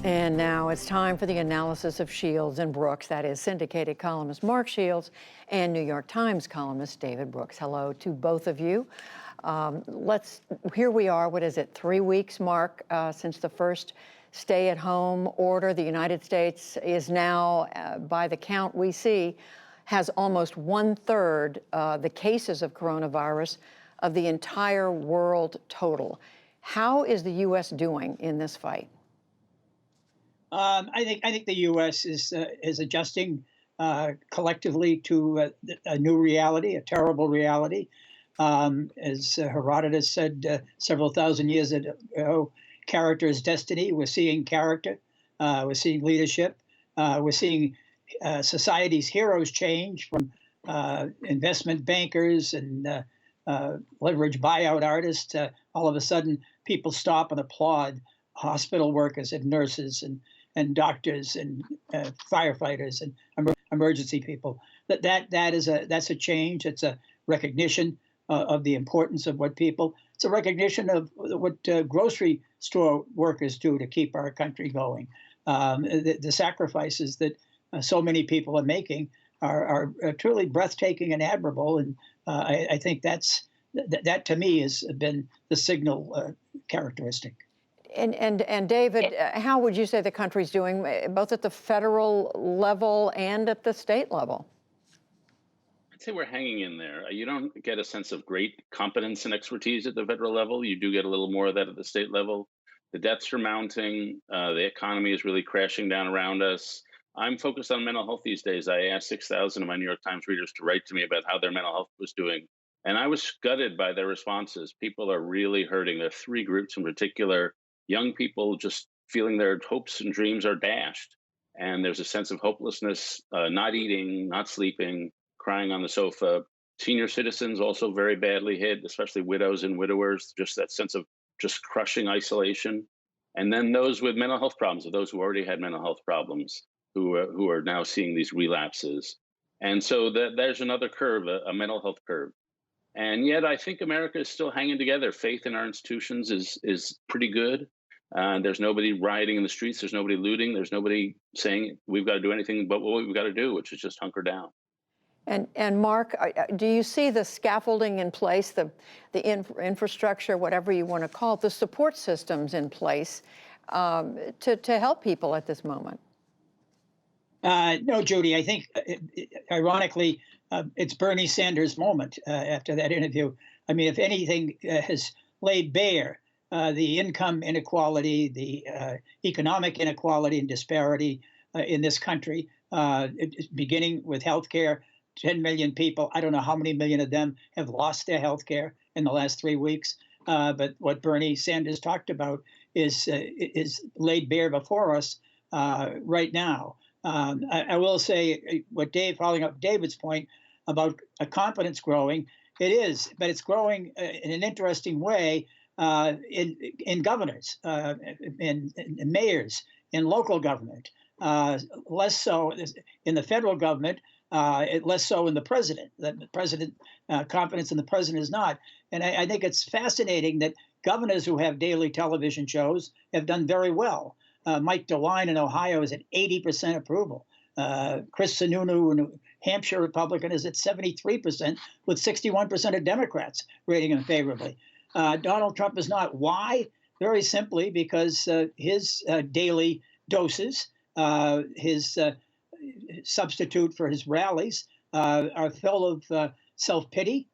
And now it's time for the analysis of Shields and Brooks. That is syndicated columnist Mark Shields and New York Times columnist David Brooks. Hello to both of you. Here we are, what is it, 3 weeks, Mark, since the first stay-at-home order. The United States is now, by the count we see, has almost 1/3 the cases of coronavirus of the entire world total. How is the U.S. doing in this fight? I think the U.S. is adjusting collectively to a new reality, a terrible reality. As Herodotus said several thousand years ago, character is destiny. We're seeing character. We're seeing leadership. We're seeing society's heroes change from investment bankers and leverage buyout artists. All of a sudden, people stop and applaud hospital workers and nurses and doctors and firefighters and emergency people. That's a change. It's a recognition of the importance of what people. It's a recognition of what grocery store workers do to keep our country going. The sacrifices that so many people are making are truly breathtaking and admirable. And I think that to me has been the signal characteristic. And David, how would you say the country's doing, both at the federal level and at the state level? I'd say we're hanging in there. You don't get a sense of great competence and expertise at the federal level. You do get a little more of that at the state level. The deaths are mounting. The economy is really crashing down around us. I'm focused on mental health these days. I asked 6,000 of my New York Times readers to write to me about how their mental health was doing. And I was gutted by their responses. People are really hurting. There are three groups in particular. Young people just feeling their hopes and dreams are dashed. And there's a sense of hopelessness, not eating, not sleeping, crying on the sofa. Senior citizens also very badly hit, especially widows and widowers, just that sense of just crushing isolation. And then those with mental health problems, or those who already had mental health problems, who are now seeing these relapses. And so there's another curve, a mental health curve. And yet I think America is still hanging together. Faith in our institutions is pretty good. There's nobody rioting in the streets. There's nobody looting. There's nobody saying we've got to do anything but what we've got to do, which is just hunker down. And Mark, do you see the scaffolding in place, the infrastructure, whatever you want to call it, the support systems in place to help people at this moment? No, Judy, I think, ironically, it's Bernie Sanders' moment after that interview. I mean, if anything has laid bare the income inequality, the economic inequality and disparity in this country, beginning with healthcare. 10 million people, I don't know how many million of them have lost their health care in the last 3 weeks. But what Bernie Sanders talked about is laid bare before us right now. I will say following up David's point about a confidence growing, it is, but it's growing in an interesting way in governors, in mayors, in local government, less so in the federal government. Less so in the president. That the president confidence in the president is not. And I think it's fascinating that governors who have daily television shows have done very well. Mike DeWine in Ohio is at 80% approval. Chris Sununu, a New Hampshire Republican, is at 73%, with 61% of Democrats rating him favorably. Donald Trump is not. Why? Very simply because his daily doses, his substitute for his rallies, are full of self-pity,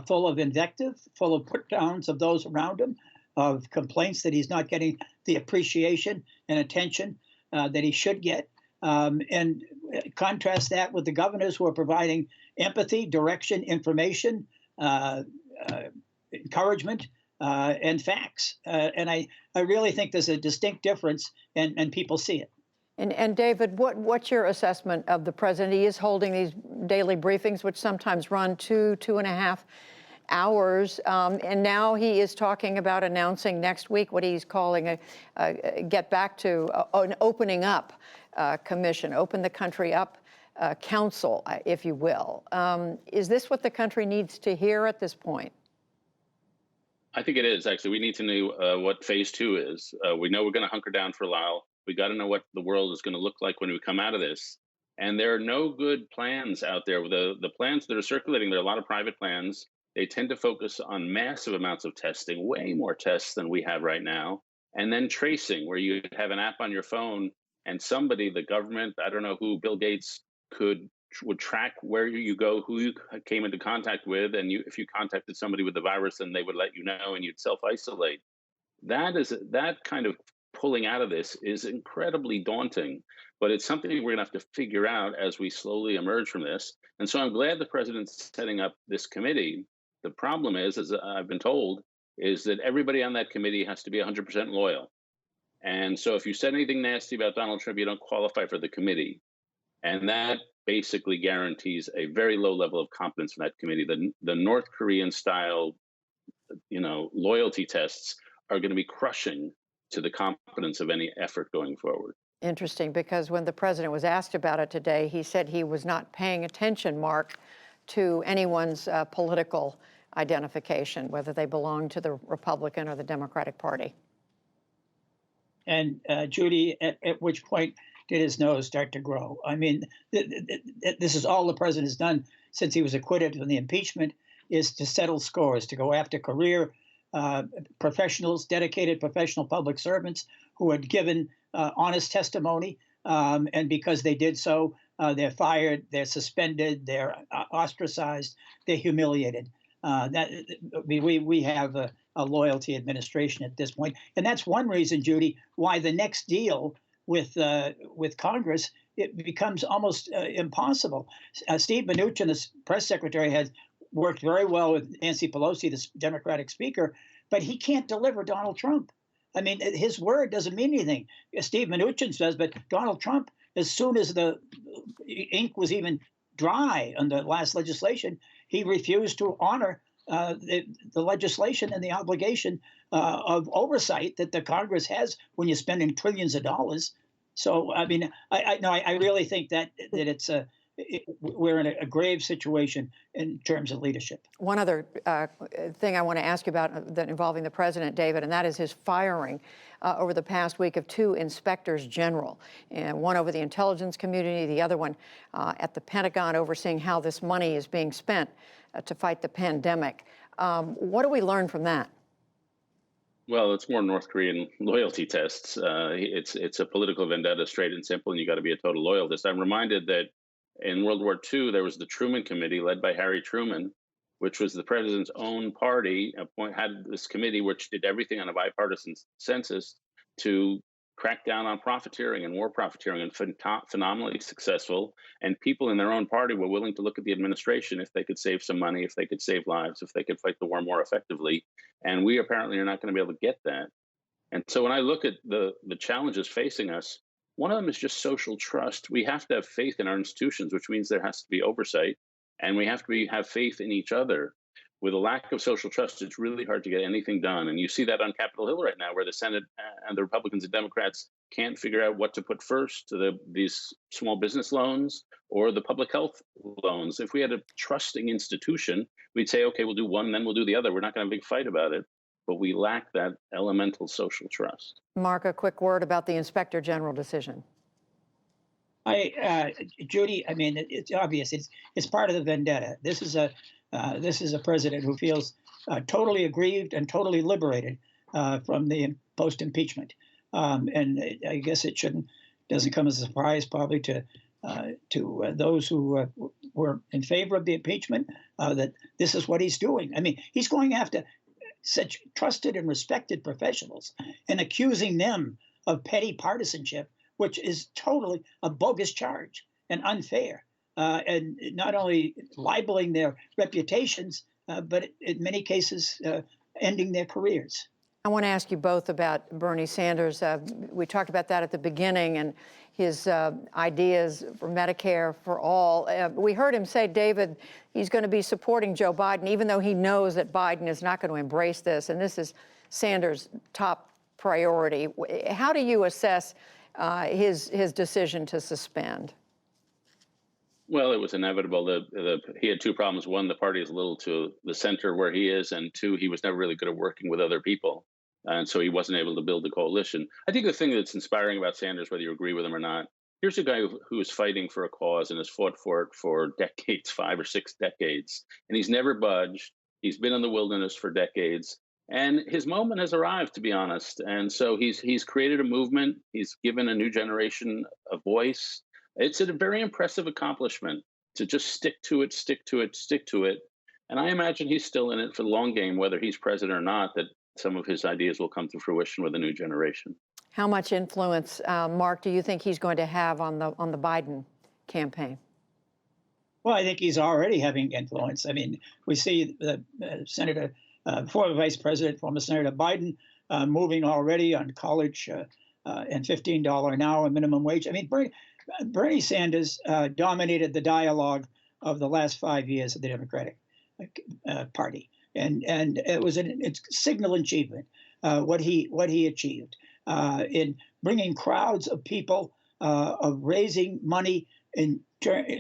full of invective, full of put-downs of those around him, of complaints that he's not getting the appreciation and attention that he should get. And contrast that with the governors who are providing empathy, direction, information, encouragement, and facts. And I really think there's a distinct difference, and people see it. And David, what's your assessment of the president? He is holding these daily briefings, which sometimes run 2.5 hours. And now he is talking about announcing next week what he's calling get back to an opening up commission, open the country up council, if you will. Is this what the country needs to hear at this point? I think it is, actually. We need to know what phase two is. We know we're going to hunker down for a while. We got to know what the world is going to look like when we come out of this. And there are no good plans out there. The plans that are circulating, there are a lot of private plans. They tend to focus on massive amounts of testing, way more tests than we have right now. And then tracing, where you have an app on your phone and somebody, the government, I don't know who, Bill Gates, would track where you go, who you came into contact with, and if you contacted somebody with the virus, then they would let you know, and you'd self-isolate. That kind of pulling out of this is incredibly daunting, but it's something we're going to have to figure out as we slowly emerge from this. And so I'm glad the president's setting up this committee. The problem is, as I've been told, is that everybody on that committee has to be 100% loyal. And so if you said anything nasty about Donald Trump, you don't qualify for the committee. And that basically guarantees a very low level of confidence in that committee. The North Korean style, loyalty tests are going to be crushing to the competence of any effort going forward. Interesting, because when the president was asked about it today, he said he was not paying attention, Mark, to anyone's political identification, whether they belong to the Republican or the Democratic Party. And Judy, at which point did his nose start to grow? I mean, this is all the president has done since he was acquitted from the impeachment, is to settle scores, to go after career professionals, dedicated professional public servants who had given honest testimony. And because they did so, they're fired, they're suspended, they're ostracized, they're humiliated. We have a loyalty administration at this point, and that's one reason, Judy, why the next deal with Congress, it becomes almost impossible. Steve Mnuchin, the press secretary, has worked very well with Nancy Pelosi, the Democratic speaker, but he can't deliver Donald Trump. I mean, his word doesn't mean anything. Steve Mnuchin says, but Donald Trump, as soon as the ink was even dry on the last legislation, he refused to honor the legislation and the obligation of oversight that the Congress has when you're spending trillions of dollars. So, I mean, I really think that we're in a grave situation in terms of leadership. One other thing I want to ask you about that involving the president, David, and that is his firing over the past week of 2 inspectors general, and one over the intelligence community, the other one at the Pentagon, overseeing how this money is being spent to fight the pandemic. What do we learn from that? Well, it's more North Korean loyalty tests. It's a political vendetta, straight and simple, and you got to be a total loyalist. I'm reminded that in World War II, there was the Truman Committee led by Harry Truman, which was the president's own party, had this committee which did everything on a bipartisan census to crack down on profiteering and war profiteering, and phenomenally successful. And people in their own party were willing to look at the administration if they could save some money, if they could save lives, if they could fight the war more effectively. And we apparently are not going to be able to get that. And so when I look at the challenges facing us, one of them is just social trust. We have to have faith in our institutions, which means there has to be oversight, and we have to have faith in each other. With a lack of social trust, it's really hard to get anything done. And you see that on Capitol Hill right now, where the Senate and the Republicans and Democrats can't figure out what to put first, these small business loans or the public health loans. If we had a trusting institution, we'd say, okay, we'll do one, then we'll do the other. We're not going to have a big fight about it. But we lack that elemental social trust. Mark, a quick word about the Inspector General decision. Judy, I mean, it's obvious. It's part of the vendetta. This is a president who feels totally aggrieved and totally liberated from the post-impeachment, and I guess it doesn't come as a surprise probably to those who were in favor of the impeachment that this is what he's doing. I mean, he's going after such trusted and respected professionals and accusing them of petty partisanship, which is totally a bogus charge and unfair, and not only libeling their reputations, but in many cases ending their careers. I want to ask you both about Bernie Sanders. We talked about that at the beginning and his ideas for Medicare for all. We heard him say, David, he's going to be supporting Joe Biden, even though he knows that Biden is not going to embrace this. And this is Sanders' top priority. How do you assess his decision to suspend? Well, it was inevitable. He had 2 problems. One, the party is a little to the center where he is. And 2, he was never really good at working with other people. and so he wasn't able to build a coalition. I think the thing that's inspiring about Sanders, whether you agree with him or not, here's a guy who is fighting for a cause and has fought for it for decades, 5 or 6 decades, and he's never budged. He's been in the wilderness for decades, and his moment has arrived, to be honest. And so he's created a movement. He's given a new generation a voice. It's a very impressive accomplishment to just stick to it, stick to it, stick to it. And I imagine he's still in it for the long game, whether he's president or not, that some of his ideas will come to fruition with a new generation. How much influence, Mark, do you think he's going to have on the Biden campaign? Well, I think he's already having influence. I mean, we see Senator, former Vice President, former Senator Biden moving already on college and $15 an hour minimum wage. I mean, Bernie Sanders dominated the dialogue of the last 5 years of the Democratic Party, and it's a signal achievement what he achieved in bringing crowds of people, of raising money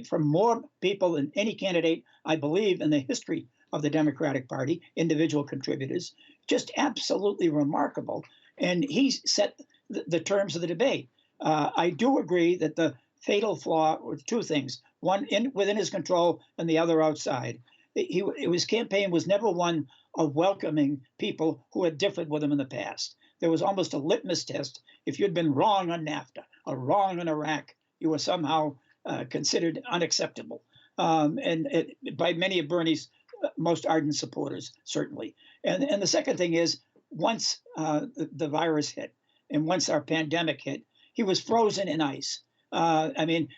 from more people than any candidate, I believe, in the history of the Democratic Party, individual contributors, just absolutely remarkable. And he set the terms of the debate. I do agree that the fatal flaw was two things: one within his control, and the other outside. His campaign was never one of welcoming people who had differed with him in the past. There was almost a litmus test. If you'd been wrong on NAFTA or wrong on Iraq, you were somehow considered unacceptable, by many of Bernie's most ardent supporters, certainly. And the second thing is, once the virus hit and once our pandemic hit, he was frozen in ice. I mean,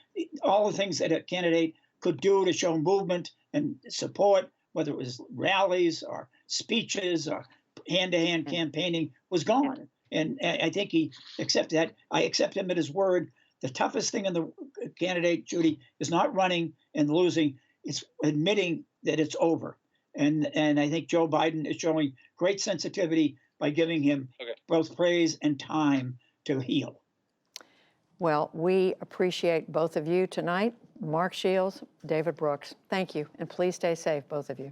all the things that a candidate could do to show movement and support, whether it was rallies or speeches or hand-to-hand campaigning, was gone. And I think he accepted that. I accept him at his word. The toughest thing in the candidate, Judy, is not running and losing. It's admitting that it's over. And I think Joe Biden is showing great sensitivity by giving him both praise and time to heal. Well, we appreciate both of you tonight. Mark Shields, David Brooks, thank you. And please stay safe, both of you.